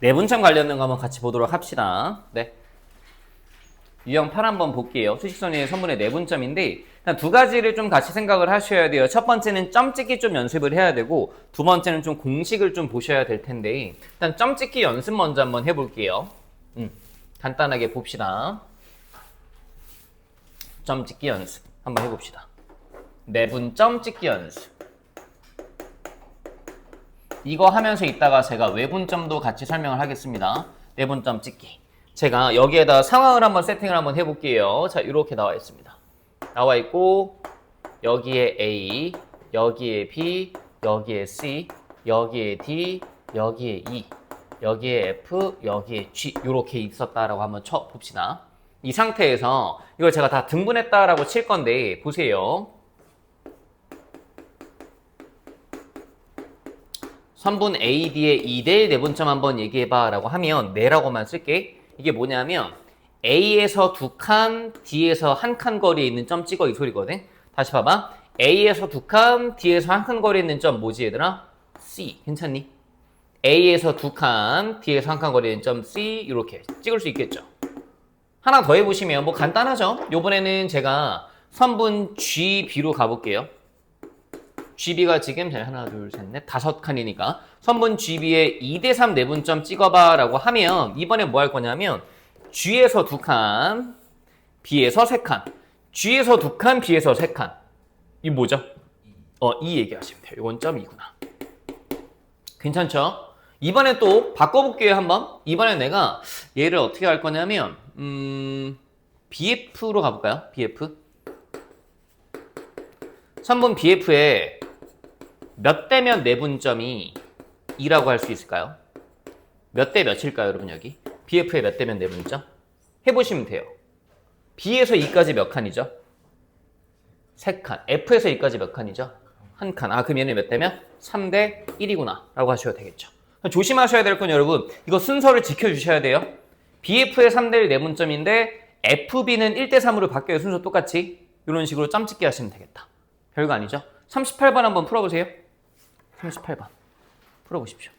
내분점 관련된 거 한번 같이 보도록 합시다. 네. 유형 8 한번 볼게요. 수직선의 선분의 내분점인데 일단 두 가지를 좀 같이 생각을 하셔야 돼요. 첫 번째는 점 찍기 좀 연습을 해야 되고 두 번째는 좀 공식을 좀 보셔야 될 텐데 일단 점 찍기 연습 먼저 한번 해볼게요. 간단하게 봅시다. 점 찍기 연습 한번 해봅시다. 내분점 찍기 연습. 이거 하면서 이따가 제가 외분점도 같이 설명을 하겠습니다. 내분점 찍기. 제가 여기에다 상황을 한번 세팅을 한번 해볼게요. 자, 이렇게 나와 있습니다. 나와 있고 여기에 A, 여기에 B, 여기에 C, 여기에 D, 여기에 E, 여기에 F, 여기에 G 이렇게 있었다라고 한번 쳐봅시다. 이 상태에서 이걸 제가 다 등분했다라고 칠 건데 보세요. 선분 AD의 2대 내분점 한번 얘기해봐 라고 하면 네라고만 쓸게. 이게 뭐냐면 A에서 2칸, D에서 1칸 거리에 있는 점 찍어 이 소리거든. 다시 봐봐. A에서 2칸, D에서 1칸 거리에 있는 점 뭐지 얘들아? C. 괜찮니? A에서 2칸, D에서 1칸 거리에 있는 점 C 이렇게 찍을 수 있겠죠. 하나 더 해보시면 뭐 간단하죠. 요번에는 제가 선분 GB로 가볼게요. GB가 지금 하나, 둘, 셋, 넷, 5칸이니까 선분 GB의 2대3 내분점 찍어봐 라고 하면 이번에 뭐 할 거냐면 G에서 2칸, B에서 3칸, G에서 2칸, B에서 3칸. 이 뭐죠? 이 얘기하시면 돼요. 이건 점 2구나. 괜찮죠? 이번에 또 바꿔볼게요 한번. 이번에 내가 얘를 어떻게 할 거냐면 BF로 가볼까요? BF. 선분 BF에 몇 대면 내분점이 2라고 할 수 있을까요? 몇 대 몇일까요, 여러분 여기? BF에 몇 대면 내분점? 해보시면 돼요. B에서 2까지 몇 칸이죠? 3칸. F에서 2까지 몇 칸이죠? 1칸. 아, 그럼 얘는 몇 대면? 3대 1이구나 라고 하셔도 되겠죠. 조심하셔야 될 건 여러분, 이거 순서를 지켜주셔야 돼요. BF의 3대 1 내분점인데 FB는 1대 3으로 바뀌어요. 순서 똑같이. 이런 식으로 점 찍기 하시면 되겠다. 별거 아니죠? 38번 한번 풀어보세요. 38번 풀어보십시오.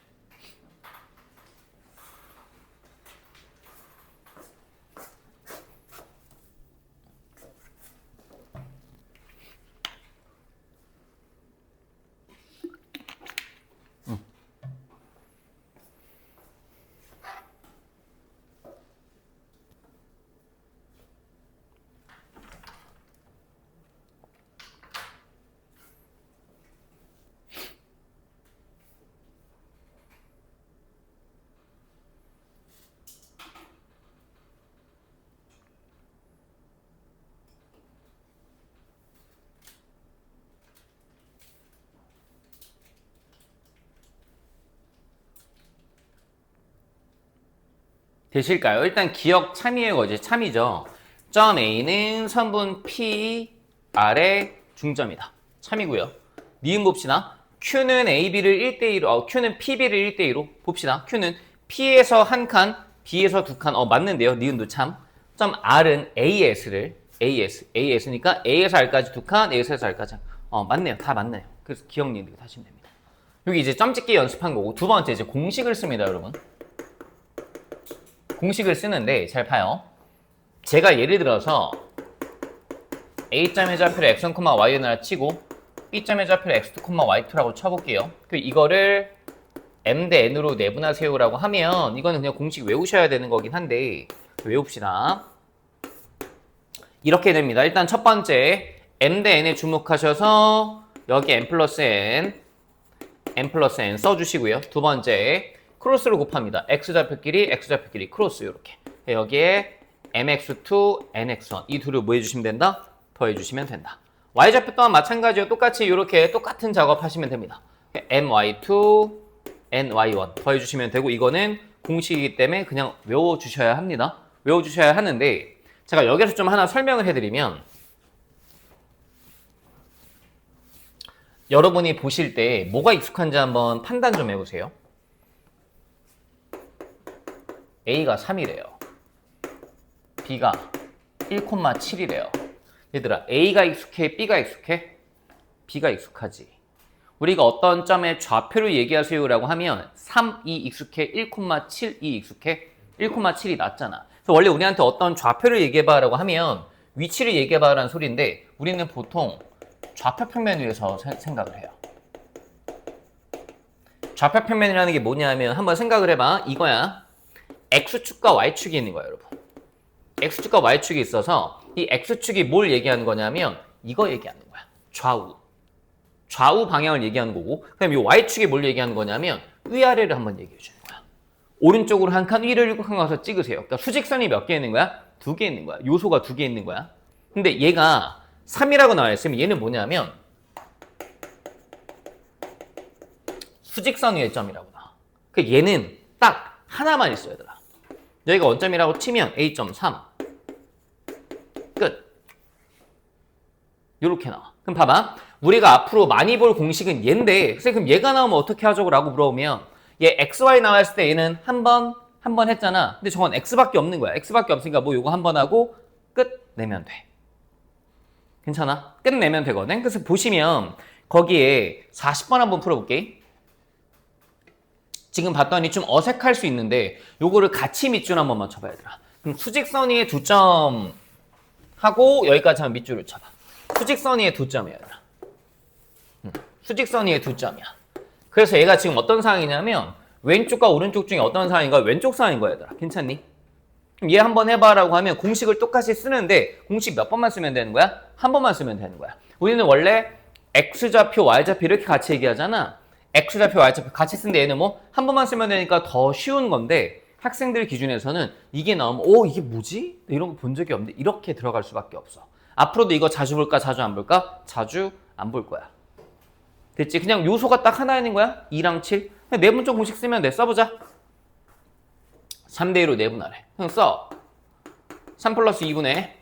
되실까요? 일단 기억 참이에요, 거지? 참이죠. 점 A는 선분 P, R의 중점이다. 참이고요. 니은 봅시다. Q는 AB를 1대2로, Q는 PB를 1대2로 봅시다. Q는 P에서 1칸, B에서 2칸, 맞는데요. 니은도 참. 점 R은 AS니까 A에서 R까지 2칸, A에서 R까지. 맞네요. 다 맞네요. 그래서 기억 니은 이렇게 하시면 됩니다. 여기 이제 점 찍기 연습한 거고, 두 번째 이제 공식을 씁니다, 여러분. 공식을 쓰는데 잘 봐요. 제가 예를 들어서 A점의 좌표를 x1, y1을 치고 B점의 좌표를 x2, y2라고 쳐볼게요. 이거를 m 대 n으로 내분하세요라고 하면 이거는 그냥 공식 외우셔야 되는 거긴 한데 외웁시다. 이렇게 됩니다. 일단 첫 번째 m 대 n에 주목하셔서 여기 m 플러스 n 써주시고요. 두 번째 크로스로 곱합니다. x좌표끼리 크로스 이렇게. 여기에 mx2, nx1 이 둘을 뭐 해주시면 된다? 더해주시면 된다. y좌표 또한 마찬가지로 똑같이 이렇게 똑같은 작업하시면 됩니다. my2, ny1 더해주시면 되고 이거는 공식이기 때문에 그냥 외워주셔야 합니다. 외워주셔야 하는데 제가 여기서 좀 하나 설명을 해드리면 여러분이 보실 때 뭐가 익숙한지 한번 판단 좀 해보세요. A가 3이래요. B가 1,7이래요. 얘들아, A가 익숙해? B가 익숙해? B가 익숙하지. 우리가 어떤 점의 좌표를 얘기하세요라고 하면 3, 2 익숙해, 1,7, 2 익숙해, 1,7이 낫잖아. 그래서 원래 우리한테 어떤 좌표를 얘기해봐라고 하면 위치를 얘기해봐라는 소리인데 우리는 보통 좌표 평면 위에서 생각을 해요. 좌표 평면이라는 게 뭐냐면 한번 생각을 해봐. 이거야. X축과 Y축이 있는 거야, 여러분. X축과 Y축이 있어서 이 X축이 뭘 얘기하는 거냐면 이거 얘기하는 거야. 좌우 방향을 얘기하는 거고, 그다음에 이 Y축이 뭘 얘기하는 거냐면 위아래를 한번 얘기해 주는 거야. 오른쪽으로 한 칸, 위로 7칸 가서 찍으세요. 그러니까 수직선이 몇 개 있는 거야? 2개 있는 거야. 요소가 2개 있는 거야. 근데 얘가 3이라고 나와 있으면 얘는 뭐냐면 수직선 위의 점이라고 나와. 그 얘는 딱 하나만 있어야 돼. 여기가 원점이라고 치면 A.3 끝. 요렇게 나와. 그럼 봐봐. 우리가 앞으로 많이 볼 공식은 얘인데 선생님 그럼 얘가 나오면 어떻게 하죠? 라고 물어보면 얘 XY 나왔을 때 얘는 한 번 했잖아. 근데 저건 X밖에 없는 거야. X밖에 없으니까 뭐 요거 한 번 하고 끝 내면 돼. 괜찮아? 끝내면 되거든. 그래서 보시면 거기에 40번 한번 풀어볼게. 지금 봤더니 좀 어색할 수 있는데 요거를 같이 밑줄 한번 맞춰봐야 되라. 그럼 수직선 위에 2점 하고 여기까지 하면 밑줄을 쳐봐. 수직선 위에 2점이야. 수직선 위에 2점이야. 그래서 얘가 지금 어떤 상황이냐면 왼쪽과 오른쪽 중에 어떤 상황인가? 왼쪽 상황인 거야, 얘들아. 괜찮니? 그럼 얘 한번 해봐라고 하면 공식을 똑같이 쓰는데 공식 몇 번만 쓰면 되는 거야? 한 번만 쓰면 되는 거야. 우리는 원래 X좌표, Y좌표 이렇게 같이 얘기하잖아. X좌표, Y좌표 같이 쓰는데 얘는 뭐 한 번만 쓰면 되니까 더 쉬운 건데 학생들 기준에서는 이게 나오면 이게 뭐지? 이런 거 본 적이 없는데 이렇게 들어갈 수밖에 없어. 앞으로도 이거 자주 볼까? 자주 안 볼까? 자주 안 볼 거야. 됐지? 그냥 요소가 딱 하나 있는 거야? 2랑 7. 그냥 내분점 공식 쓰면 돼. 써보자. 3대 1로 내분하래. 그냥 써. 3 플러스 2분의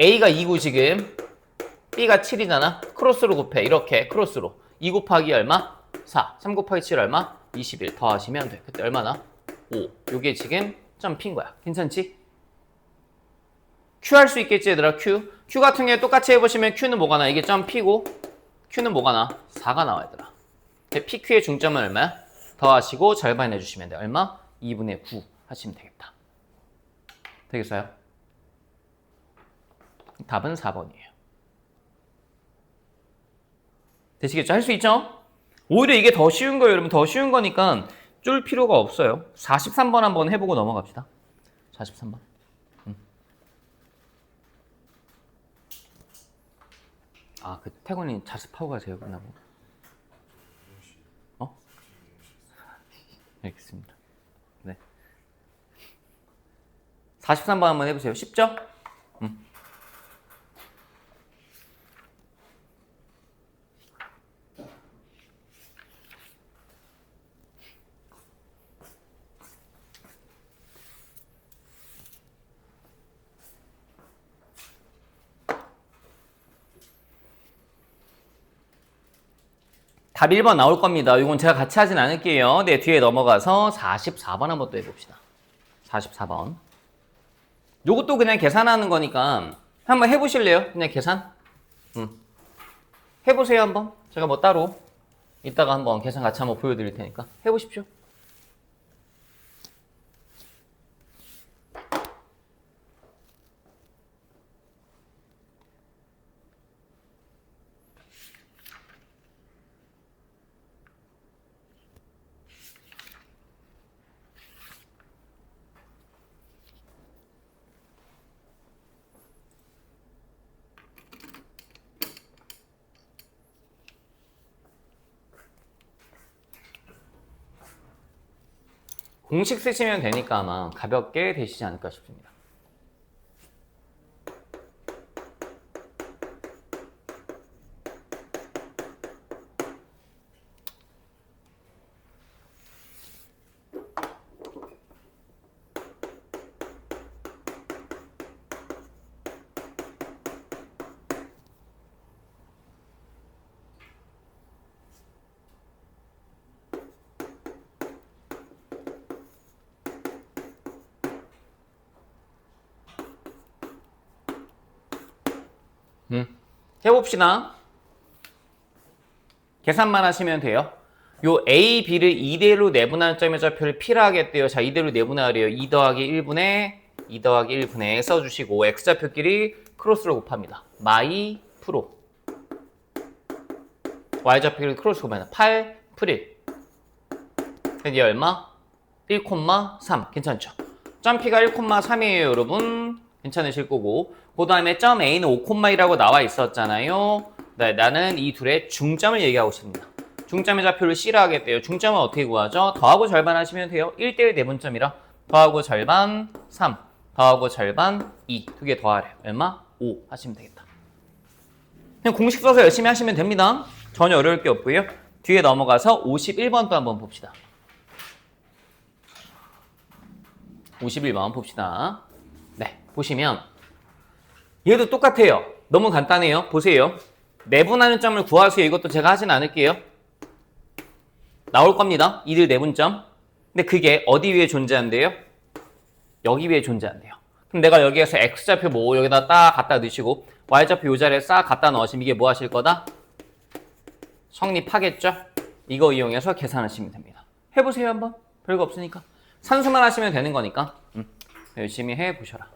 A가 2고 지금 B가 7이잖아. 크로스로 곱해. 이렇게 크로스로. 2 곱하기 얼마? 4. 3 곱하기 7 얼마? 21. 더하시면 돼. 그때 얼마나? 5. 요게 지금 점 P인 거야. 괜찮지? Q 할 수 있겠지 얘들아. Q 같은 경우에 똑같이 해보시면 Q는 뭐가 나? 이게 점 P고 Q는 뭐가 나? 4가 나와 얘들아. PQ의 중점은 얼마야? 더하시고 절반 해주시면 돼. 얼마? 2분의 9 하시면 되겠다. 되겠어요? 답은 4번이에요. 되시겠죠? 할 수 있죠? 오히려 이게 더 쉬운 거예요, 여러분. 더 쉬운 거니까 쫄 필요가 없어요. 43번 한번 해보고 넘어갑시다. 43번. 그 태권이 자습하고 가세요, 끝나고. 알겠습니다. 네. 43번 한번 해보세요. 쉽죠? 답 1번 나올 겁니다. 이건 제가 같이 하진 않을게요. 네, 뒤에 넘어가서 44번 한번 또 해봅시다. 44번. 요것도 그냥 계산하는 거니까 한번 해보실래요? 그냥 계산? 해보세요, 한번. 제가 뭐 따로 이따가 한번 계산 같이 한번 보여드릴 테니까 해보십시오. 공식 쓰시면 되니까 아마 가볍게 되시지 않을까 싶습니다. 해봅시다. 계산만 하시면 돼요. 요 A, B를 2대1로 내분할 점의 좌표를 P라 하겠대요. 자, 2대1로 내분하래요. 2 더하기 1분의 2 더하기 1분의 써주시고 X좌표끼리 크로스로 곱합니다. 마이 프로. Y좌표끼리 크로스 곱하면 8 프릴. 이게 얼마? 1,3. 괜찮죠? 점 P가 1,3이에요, 여러분. 괜찮으실 거고. 그 다음에 점 A는 5,2라고 나와 있었잖아요. 네, 나는 이 둘의 중점을 얘기하고 있습니다. 중점의 좌표를 C라 하겠대요. 중점은 어떻게 구하죠? 더하고 절반 하시면 돼요. 1대1 내분점이라 더하고 절반 3, 더하고 절반 2. 두 개 더하래요. 얼마? 5 하시면 되겠다. 그냥 공식 써서 열심히 하시면 됩니다. 전혀 어려울 게 없고요. 뒤에 넘어가서 51번도 한번 봅시다. 51번 봅시다. 네, 보시면 얘도 똑같아요. 너무 간단해요. 보세요. 내분하는 점을 구하세요. 이것도 제가 하진 않을게요. 나올 겁니다. 이들 내분점. 근데 그게 어디 위에 존재한대요? 여기 위에 존재한대요. 그럼 내가 여기에서 X좌표 뭐 여기다 딱 갖다 넣으시고 Y좌표 요 자리에 싹 갖다 넣으시면 이게 뭐 하실 거다? 성립하겠죠? 이거 이용해서 계산하시면 됩니다. 해보세요 한번. 별거 없으니까. 산수만 하시면 되는 거니까 열심히 해보셔라.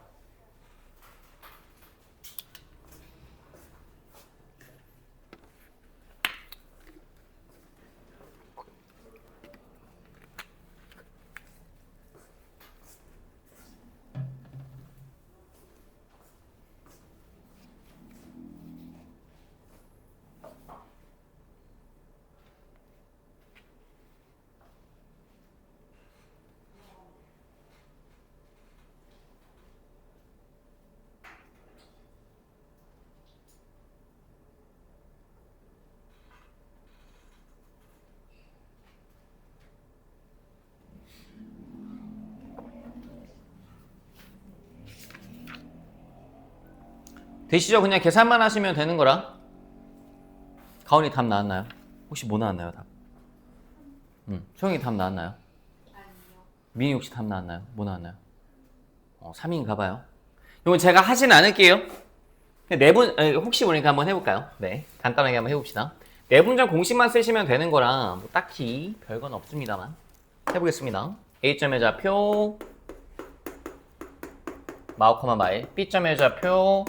되시죠? 그냥 계산만 하시면 되는 거라. 가온이 답 나왔나요? 혹시 뭐 나왔나요? 답? 소영이 답 나왔나요? 아니요. 민희 혹시 답 나왔나요? 뭐 나왔나요? 3인가 봐요. 이건 제가 하진 않을게요. 내분 혹시 모르니까 한번 해볼까요? 네, 간단하게 한번 해봅시다. 내분점 공식만 쓰시면 되는 거라 뭐 딱히 별건 없습니다만 해보겠습니다. A점의 좌표 마오코마 마일, B점의 좌표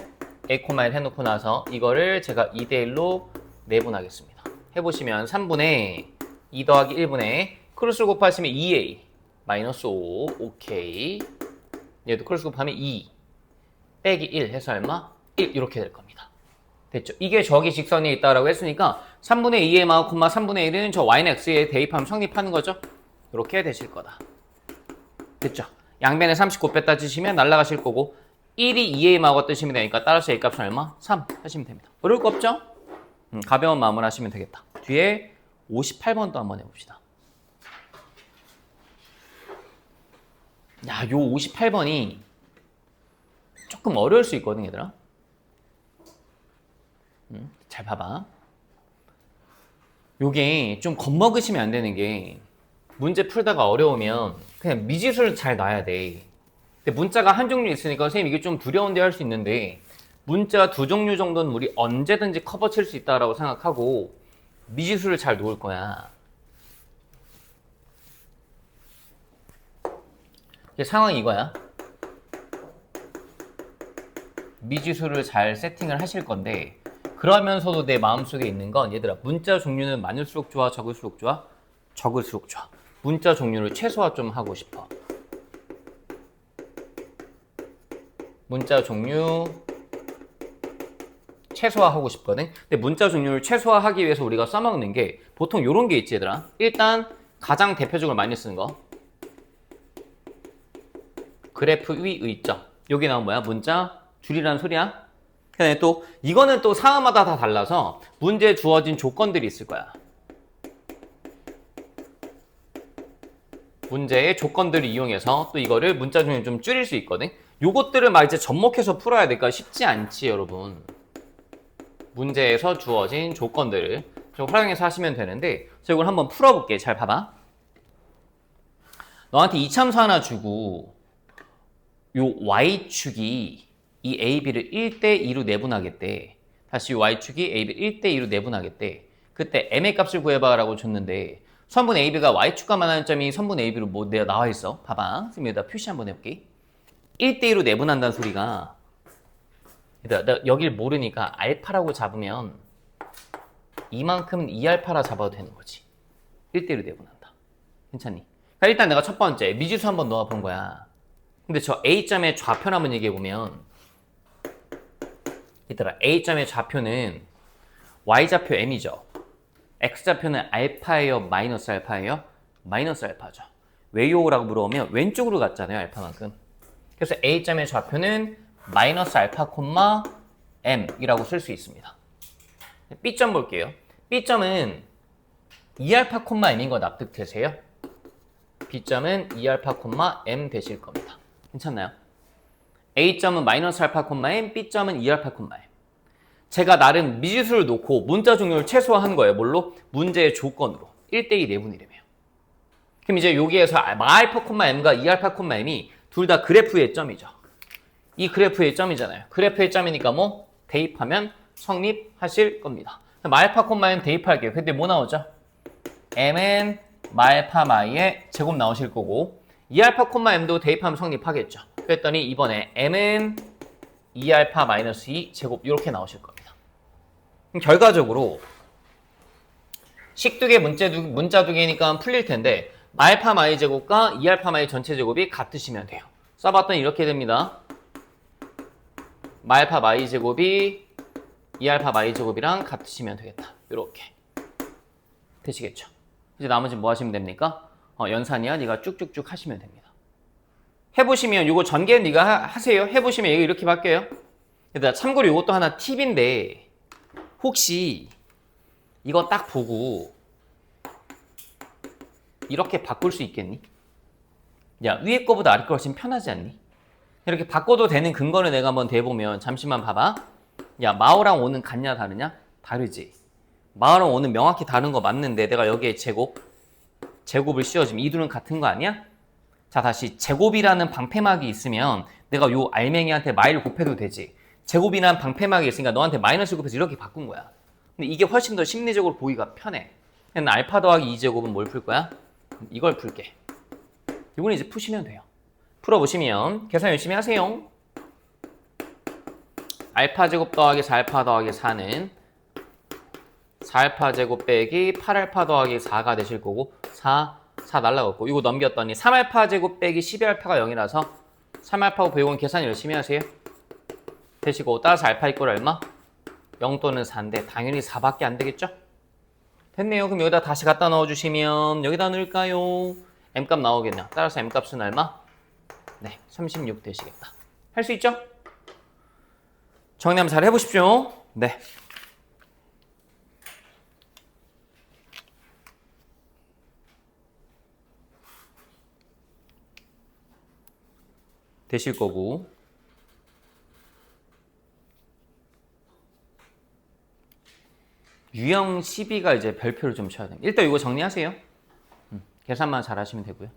A,1 해놓고 나서 이거를 제가 2대1로 내분하겠습니다. 해보시면 3분의 2 더하기 1분의 크로스 곱하시면 2A 마이너스 5 오케이. 얘도 크로스 곱하면 2 빼기 1 해서 얼마? 1 이렇게 될 겁니다. 됐죠? 이게 저기 직선에 있다라고 했으니까 3분의 2의 마오코마 3분의 1은 저 y는 x에 대입하면 성립하는 거죠? 이렇게 되실 거다. 됐죠? 양변에 39 뺐다 치시면 날아가실 거고 1이 2의 마오가 뜨시면 되니까 따라서 a 값은 얼마? 3 하시면 됩니다. 어려울 거 없죠? 가벼운 마음을 하시면 되겠다. 뒤에 58번도 한번 해봅시다. 야, 요 58번이 조금 어려울 수 있거든, 얘들아. 잘 봐봐. 요게 좀 겁먹으시면 안 되는 게 문제 풀다가 어려우면 그냥 미지수를 잘 놔야 돼. 근데 문자가 한 종류 있으니까 선생님 이게 좀 두려운데 할 수 있는데 문자 두 종류 정도는 우리 언제든지 커버 칠 수 있다라고 생각하고 미지수를 잘 놓을 거야. 상황이 이거야. 미지수를 잘 세팅을 하실 건데 그러면서도 내 마음속에 있는 건 얘들아 문자 종류는 많을수록 좋아 적을수록 좋아? 적을수록 좋아. 문자 종류를 최소화 좀 하고 싶어. 문자 종류 최소화하고 싶거든. 근데 문자 종류를 최소화하기 위해서 우리가 써먹는 게 보통 요런 게 있지 얘들아. 일단 가장 대표적으로 많이 쓰는 거 그래프 위 의점. 여기 나온 뭐야? 문자 줄이라는 소리야. 그다음에 또 이거는 또 상황마다 다 달라서 문제에 주어진 조건들이 있을 거야. 문제의 조건들을 이용해서 또 이거를 문자 중에 좀 줄일 수 있거든. 요것들을 막 이제 접목해서 풀어야 될까 쉽지 않지 여러분. 문제에서 주어진 조건들을 좀 활용해서 하시면 되는데 자 이걸 한번 풀어볼게. 잘 봐봐. 너한테 이참수 하나 주고 요 y축이 이 AB를 1대2로 내분하겠대. 다시 요 y축이 AB를 1대2로 내분하겠대. 그때 m의 값을 구해봐라고 줬는데 선분 AB가 y축과 만나는 점이 선분 AB로 뭐 내가 나와 있어. 봐봐. 지금 여기다 표시 한번 해볼게. 1대1로 내분한다는 소리가 얘들아, 나 여길 모르니까 알파라고 잡으면 이만큼 2알파라 잡아도 되는 거지. 1대1로 내분한다. 괜찮니? 그러니까 일단 내가 첫 번째 미지수 한번 넣어본 거야. 근데 저 A점의 좌표를 한번 얘기해보면 얘들아, A점의 좌표는 Y좌표 M이죠. X좌표는 알파예요? 마이너스 알파예요? 마이너스 알파죠. 왜요? 라고 물어보면 왼쪽으로 갔잖아요. 알파만큼. 그래서 A점의 좌표는 마이너스 알파 콤마 M이라고 쓸 수 있습니다. B점 볼게요. B점은 2알파 콤마 M인 거 납득되세요? B점은 2알파 콤마 M 되실 겁니다. 괜찮나요? A점은 마이너스 알파 콤마 M, B점은 2알파 콤마 M. 제가 나름 미지수를 놓고 문자 종류를 최소화한 거예요. 뭘로? 문제의 조건으로. 1대2 내분이라며. 그럼 이제 여기에서 마알파 콤마 M과 2알파 콤마 M이 둘 다 그래프의 점이죠. 이 그래프의 점이잖아요. 그래프의 점이니까 뭐 대입하면 성립하실 겁니다. 마알파 콤마 M 대입할게요. 근데 뭐 나오죠? M은 마알파 마이의 제곱 나오실 거고 2알파 콤마 M도 대입하면 성립하겠죠. 그랬더니 이번에 M은 2알파 마이너스 2 제곱 이렇게 나오실 겁니다. 그럼 결과적으로 식 두 개, 문자 두 개니까 풀릴 텐데 마알파 마이 제곱과 2알파 마이 전체 제곱이 같으시면 돼요. 써봤더니 이렇게 됩니다. 마알파 마이 제곱이 2알파 마이 제곱이랑 같으시면 되겠다. 이렇게 되시겠죠. 이제 나머지 뭐 하시면 됩니까? 연산이야. 네가 쭉쭉쭉 하시면 됩니다. 해보시면 이거 전개 네가 하세요. 해보시면 얘가 이렇게 바뀌어요. 얘들아, 참고로 이것도 하나 팁인데 혹시 이거 딱 보고 이렇게 바꿀 수 있겠니? 야, 위에 거보다 아래 거 훨씬 편하지 않니? 이렇게 바꿔도 되는 근거를 내가 한번 대보면 잠시만 봐봐. 야, 마오랑 오는 같냐 다르냐? 다르지. 마오랑 오는 명확히 다른 거 맞는데 내가 여기에 제곱을 씌워주면 이 둘은 같은 거 아니야? 자, 다시 제곱이라는 방패막이 있으면 내가 요 알맹이한테 마이를 곱해도 되지. 제곱이라는 방패막이 있으니까 너한테 마이너스 곱해서 이렇게 바꾼 거야. 근데 이게 훨씬 더 심리적으로 보기가 편해. 근데 알파 더하기 2제곱은 뭘 풀 거야? 이걸 풀게. 이번에 이제 푸시면 돼요. 풀어보시면 계산 열심히 하세요. 알파 제곱 더하기 4알파 더하기 4는 4알파 제곱 빼기 8알파 더하기 4가 되실 거고 4 날라갔고 이거 넘겼더니 3알파 제곱 빼기 12알파가 0이라서 3알파고 배우건 계산 열심히 하세요. 되시고 따라서 알파 이꼴 얼마? 0 또는 4인데 당연히 4밖에 안 되겠죠? 됐네요. 그럼 여기다 다시 갖다 넣어주시면 여기다 넣을까요? M값 나오겠네요. 따라서 M값은 얼마? 네, 36 되시겠다. 할 수 있죠? 정리 한번 잘 해보십시오. 네. 되실 거고 유형 12가 이제 별표를 좀 쳐야 됩니다. 일단 이거 정리하세요. 계산만 잘 하시면 되고요.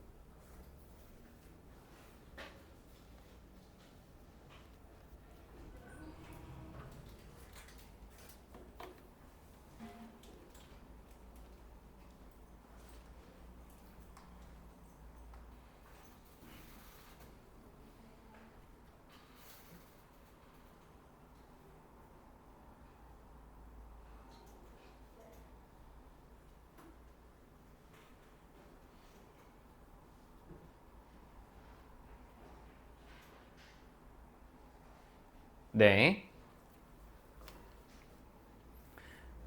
네.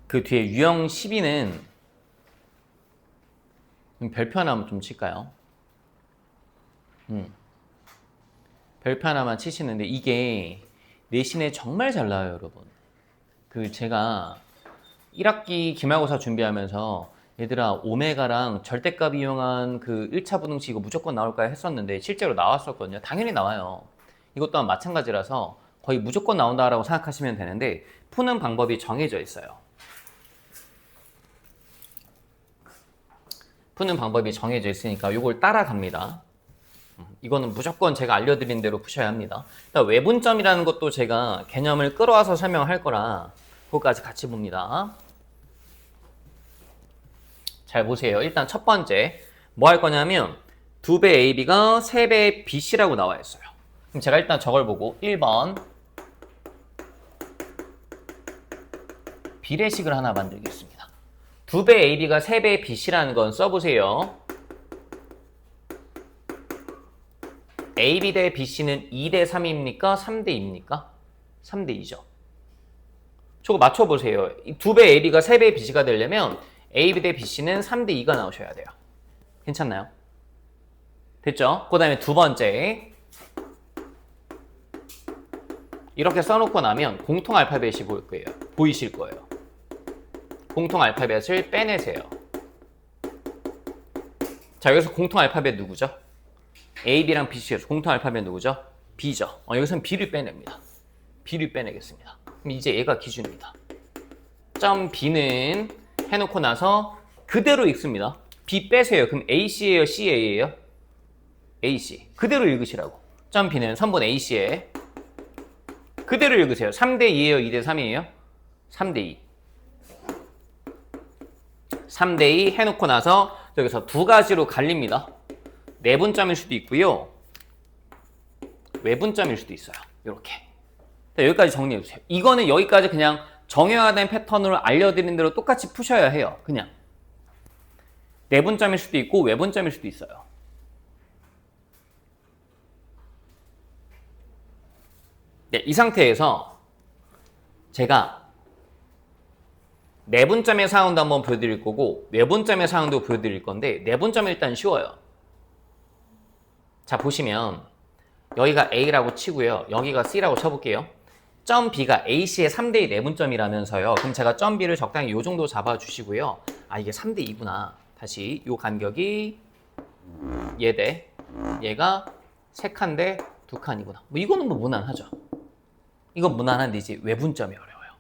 그 뒤에 유형 12는 별표 하나만 좀 칠까요? 별표 하나만 치시는데 이게 내신에 정말 잘 나와요, 여러분. 그 제가 1학기 기말고사 준비하면서 얘들아 오메가랑 절대값 이용한 그 1차 부등식 이거 무조건 나올까 했었는데 실제로 나왔었거든요. 당연히 나와요. 이것 또한 마찬가지라서 거의 무조건 나온다라고 생각하시면 되는데 푸는 방법이 정해져 있어요. 푸는 방법이 정해져 있으니까 이걸 따라갑니다. 이거는 무조건 제가 알려드린 대로 푸셔야 합니다. 일단 외분점이라는 것도 제가 개념을 끌어와서 설명할 거라 그것까지 같이 봅니다. 잘 보세요. 일단 첫 번째 뭐 할 거냐면 2배 AB가 3배 BC라고 나와 있어요. 그럼 제가 일단 저걸 보고 1번 비례식을 하나 만들겠습니다. 2배 AB가 3배 BC라는 건 써보세요. AB 대 BC는 2대 3입니까? 3대 2입니까? 3대 2죠. 저거 맞춰보세요. 2배 AB가 3배 BC가 되려면 AB 대 BC는 3대 2가 나오셔야 돼요. 괜찮나요? 됐죠? 그 다음에 두 번째 이렇게 써놓고 나면 공통 알파벳이 보이실 거예요. 공통 알파벳을 빼내세요. 자, 여기서 공통 알파벳 누구죠? AB랑 BC에서 공통 알파벳 누구죠? B죠. 여기서는 B를 빼냅니다. B를 빼내겠습니다. 그럼 이제 얘가 기준입니다. 점 B는 해놓고 나서 그대로 읽습니다. B 빼세요. 그럼 AC예요? CA예요? AC. 그대로 읽으시라고. 점 B는 선분 AC에 그대로 읽으세요. 3대 2예요? 2대 3이에요? 3대 2. 3대 2 해놓고 나서 여기서 두 가지로 갈립니다. 내분점일 수도 있고요. 외분점일 수도 있어요. 이렇게. 여기까지 정리해주세요. 이거는 여기까지 그냥 정형화된 패턴으로 알려드린 대로 똑같이 푸셔야 해요. 그냥. 내분점일 수도 있고 외분점일 수도 있어요. 네, 이 상태에서 제가 내분점의 상황도 한번 보여드릴 거고 외분점의 상황도 보여드릴 건데 내분점은 일단 쉬워요. 자, 보시면 여기가 A라고 치고요. 여기가 C라고 쳐볼게요. 점 B가 AC의 3대2 내분점이라면서요. 그럼 제가 점 B를 적당히 이 정도 잡아주시고요. 아, 이게 3대2구나. 다시 이 간격이 얘 얘가 3칸 대 2칸이구나. 뭐 이거는 뭐 무난하죠. 이건 무난한데 이제 외분점이 어려워요.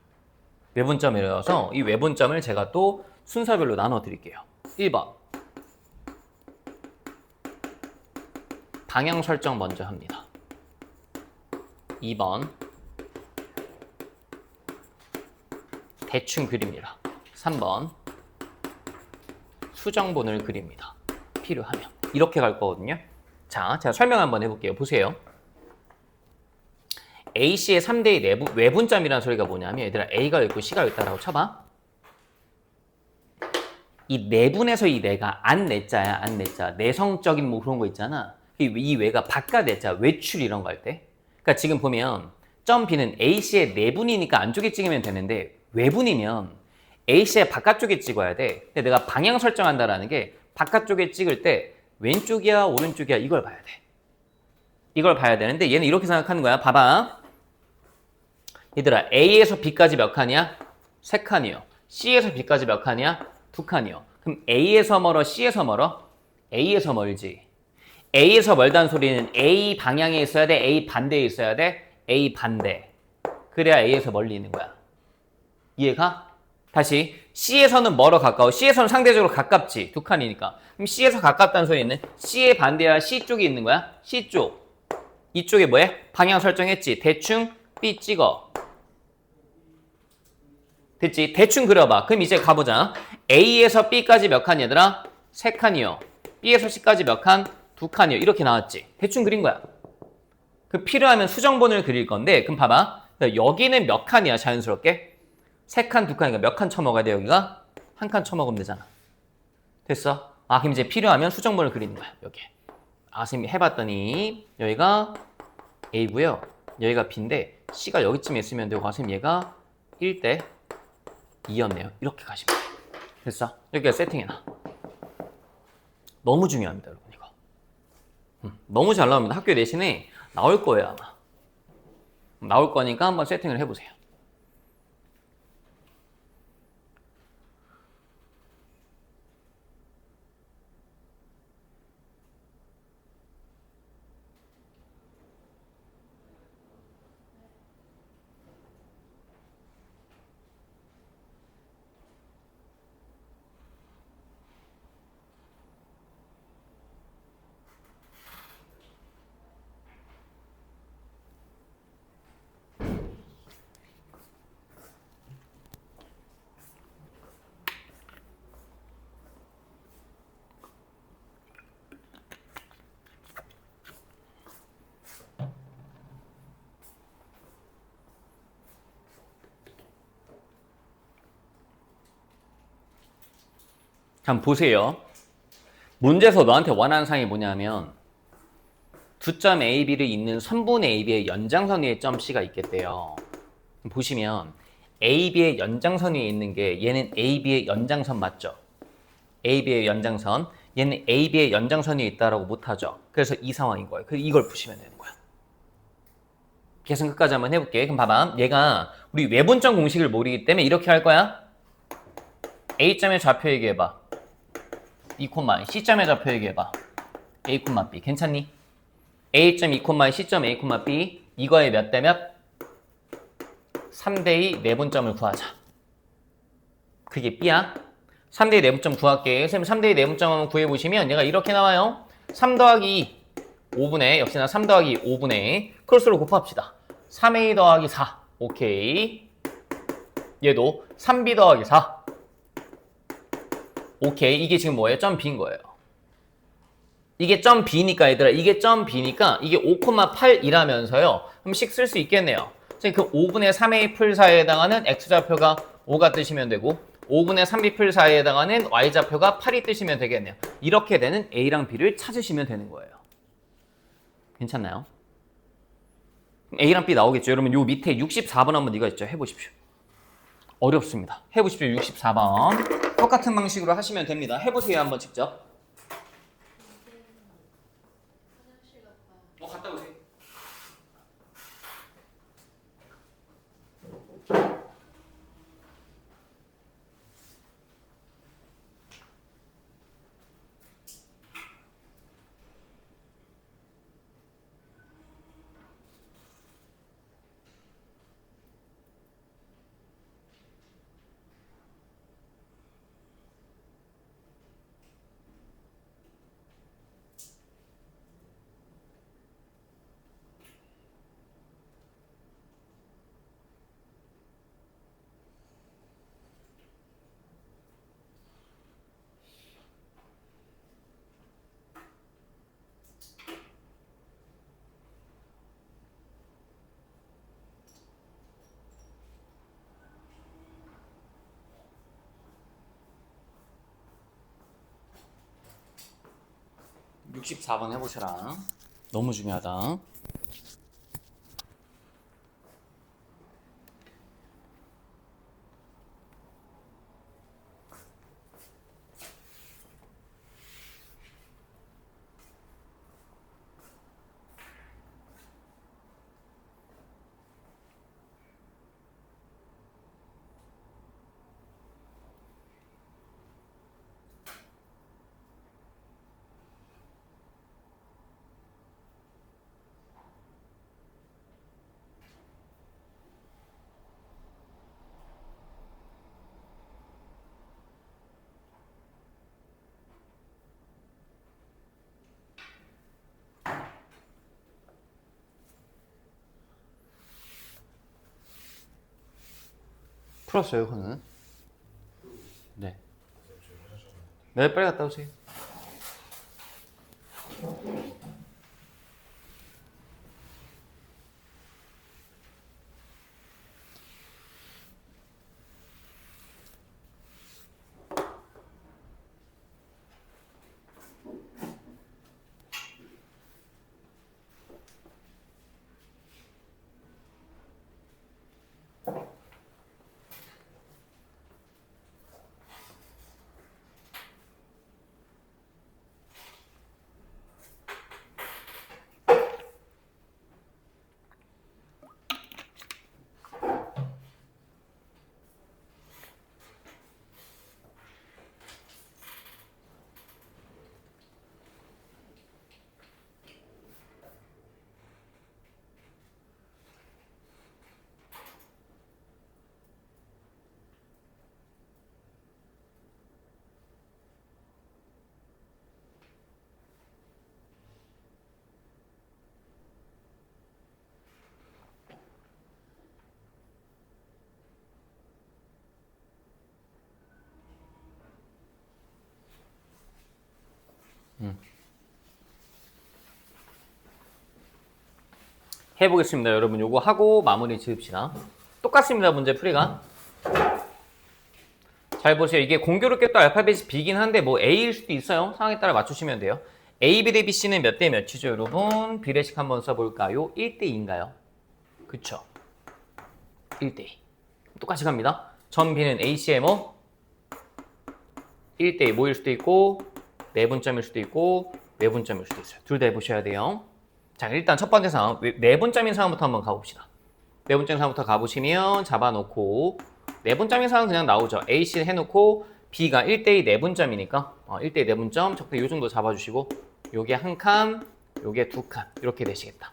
외분점이 어려워서 이 외분점을 제가 또 순서별로 나눠 드릴게요. 1번 방향 설정 먼저 합니다. 2번 대충 그립니다. 3번 수정본을 그립니다. 필요하면. 이렇게 갈 거거든요. 자, 제가 설명 한번 해볼게요. 보세요. AC의 3대2 외분점이라는 소리가 뭐냐면 얘들아 A가 있고 C가 있다라고 쳐봐. 이 내분에서 이 내가 안 내자야, 안 내자. 내성적인 뭐 그런 거 있잖아. 이 외가 바깥 내자, 외출 이런 거 할 때. 그러니까 지금 보면 점 B는 AC의 내분이니까 안쪽에 찍으면 되는데 외분이면 AC의 바깥쪽에 찍어야 돼. 근데 내가 방향 설정한다라는 게 바깥쪽에 찍을 때 왼쪽이야, 오른쪽이야 이걸 봐야 돼. 이걸 봐야 되는데 얘는 이렇게 생각하는 거야. 봐봐. 얘들아 A에서 B까지 몇 칸이야? 3칸이요. C에서 B까지 몇 칸이야? 2칸이요. 그럼 A에서 멀어? C에서 멀어? A에서 멀지. A에서 멀다는 소리는 A 방향에 있어야 돼? A 반대에 있어야 돼? A 반대. 그래야 A에서 멀리 있는 거야. 이해가? 다시 C에서는 멀어 가까워? C에서는 상대적으로 가깝지. 2칸이니까. 그럼 C에서 가깝다는 소리는 C의 반대야 C 쪽에 있는 거야? C 쪽. 이쪽에 뭐해? 방향 설정했지. 대충 B 찍어. 됐지? 대충 그려봐. 그럼 이제 가보자. A에서 B까지 몇 칸 얘들아? 3칸이요. B에서 C까지 몇 칸? 2칸이요. 이렇게 나왔지? 대충 그린 거야. 그 필요하면 수정본을 그릴 건데 그럼 봐봐. 여기는 몇 칸이야 자연스럽게? 3칸, 2칸이니까 몇 칸 쳐먹어야 돼 여기가? 1칸 쳐먹으면 되잖아. 됐어? 아 그럼 이제 필요하면 수정본을 그리는 거야. 여기. 아 선생님이 해봤더니 여기가 A고요. 여기가 B인데 C가 여기쯤에 있으면 되고 선생님 얘가 1대 2였네요. 이렇게 가시면 돼. 됐어? 여기가 세팅해놔. 너무 중요합니다 여러분 이거. 너무 잘 나옵니다. 학교 내신에 나올 거예요 아마. 나올 거니까 한번 세팅을 해보세요. 한번 보세요. 문제에서 너한테 원하는 사항이 뭐냐면 두 점 A, B를 잇는 선분 A, B의 연장선 위에 점 C가 있겠대요. 보시면 A, B의 연장선 위에 있는 게 얘는 A, B의 연장선 맞죠? A, B의 연장선. 얘는 A, B의 연장선 위에 있다라고 못하죠. 그래서 이 상황인 거예요. 그래서 이걸 보시면 되는 거야. 계산 끝까지 한번 해볼게. 그럼 봐봐. 얘가 우리 외분점 공식을 모르기 때문에 이렇게 할 거야. A점의 좌표 얘기해봐. 2, C점의 좌표 얘기해봐. A, B. 괜찮니? A점 2, C점 A, B. 이거의 몇 대 몇? 3대2 내분점을 구하자. 그게 B야. 3대2 내분점 구할게. 선생님 3대2 내분점 한번 구해보시면 얘가 이렇게 나와요. 3 더하기 2. 5분의 역시나 3 더하기 5분의 크로스로 곱합시다. 3A 더하기 4. 오케이. 얘도 3B 더하기 4. 오케이. 이게 지금 뭐예요? 점 B인 거예요. 이게 점 B니까 얘들아. 이게 점 B니까 이게 5,8이라면서요. 그럼 식 쓸 수 있겠네요. 그 5분의 3A 풀 4에 해당하는 X좌표가 5가 뜨시면 되고 5분의 3B 풀 4에 해당하는 Y좌표가 8이 뜨시면 되겠네요. 이렇게 되는 A랑 B를 찾으시면 되는 거예요. 괜찮나요? A랑 B 나오겠죠. 여러분 요 밑에 64번 한번 이거 있죠. 해보십시오. 어렵습니다. 해보십시오. 64번. 똑같은 방식으로 하시면 됩니다. 해보세요. 한번 직접. 갔다 오세요. 네. 64번 해보셔라. 너무 중요하다. 풀었어요, 그거는. 네. 네, 빨리 갔다 오세요. 해보겠습니다. 여러분 요거 하고 마무리 지읍시다. 똑같습니다. 문제 풀이가. 자, 잘 보세요. 이게 공교롭게 또 알파벳이 B긴 한데 뭐 A일 수도 있어요. 상황에 따라 맞추시면 돼요. A, B 대 B, C는 몇 대 몇이죠, 여러분? 비례식 한번 써볼까요? 1대 2인가요? 그쵸? 1대 2. 똑같이 갑니다. 점 B는 AC의 뭐? 1대 2 모일 수도 있고 내분점일 수도 있고 외분점일 수도 있어요. 둘 다 해보셔야 돼요. 자, 일단 첫 번째 상황, 내분점인 상황부터 한번 가봅시다. 내분점인 상황부터 가보시면 잡아놓고 내분점인 상황 그냥 나오죠. AC 해놓고 B가 1대2 내분점이니까 1대2 내분점 적당히 요 정도 잡아주시고 요게 한 칸, 요게 두 칸 이렇게 되시겠다.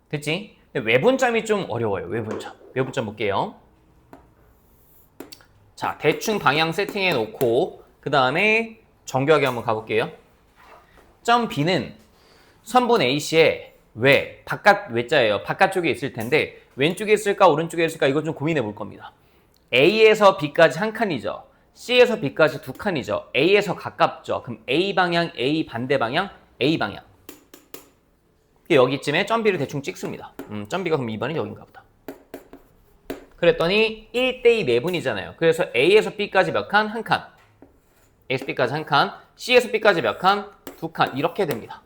됐지? 근데 외분점이 좀 어려워요. 외분점. 외분점 볼게요. 자, 대충 방향 세팅해 놓고 그 다음에 정교하게 한번 가볼게요. 점 B는 선분 AC의 바깥 외자예요. 바깥쪽에 있을 텐데 왼쪽에 있을까 오른쪽에 있을까 이거 좀 고민해 볼 겁니다. A에서 B까지 한 칸이죠. C에서 B까지 두 칸이죠. A에서 가깝죠. 그럼 A 방향, A 반대 방향, A 방향. 여기쯤에 점 B를 대충 찍습니다. 점 B가 그럼 2번이 여긴가 보다. 그랬더니 1대2 내분이잖아요. 그래서 A에서 B까지 몇 칸? 한 칸. A에서 B까지 한 칸. C에서 B까지 몇 칸? 두 칸. 이렇게 됩니다.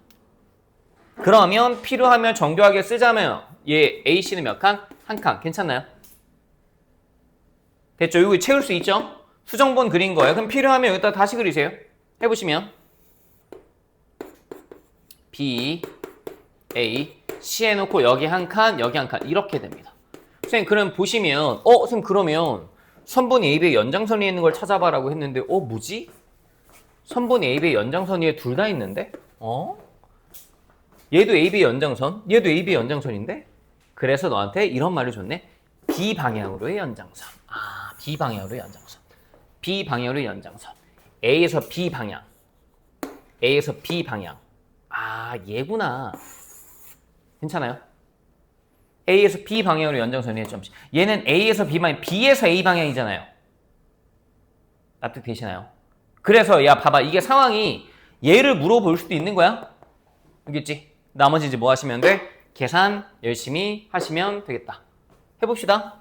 그러면 필요하면 정교하게 쓰자면 얘 AC는 몇 칸? 한 칸. 괜찮나요? 됐죠? 이거 채울 수 있죠? 수정본 그린 거예요. 그럼 필요하면 여기다 다시 그리세요. 해보시면 B, A, C 해놓고 여기 한 칸, 여기 한 칸 이렇게 됩니다. 선생님 그럼 보시면 선생님 그러면 선분 AB의 연장선 위에 있는 걸 찾아봐라고 했는데 뭐지? 선분 AB의 연장선 위에 둘 다 있는데? 얘도 AB의 연장선, 얘도 AB의 연장선인데? 그래서 너한테 이런 말을 줬네. B방향으로의 연장선. B방향으로의 연장선. B방향으로의 연장선. A에서 B방향. A에서 B방향. 얘구나. 괜찮아요? A에서 B방향으로 연장선이에요. 점씩. 얘는 A에서 B방향, B에서 A방향이잖아요. 납득되시나요? 그래서 야 봐봐. 이게 상황이 얘를 물어볼 수도 있는 거야. 알겠지? 나머지 이제 뭐 하시면 돼? 계산 열심히 하시면 되겠다. 해봅시다.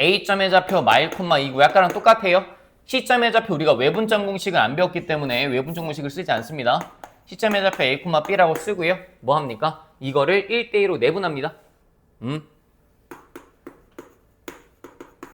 A점의 좌표 마일 콤마 2고 약간랑 똑같아요. C점의 좌표 우리가 외분점 공식을 안 배웠기 때문에 외분점 공식을 쓰지 않습니다. C점의 좌표 A, B라고 쓰고요. 뭐 합니까? 이거를 1대2로 내분합니다.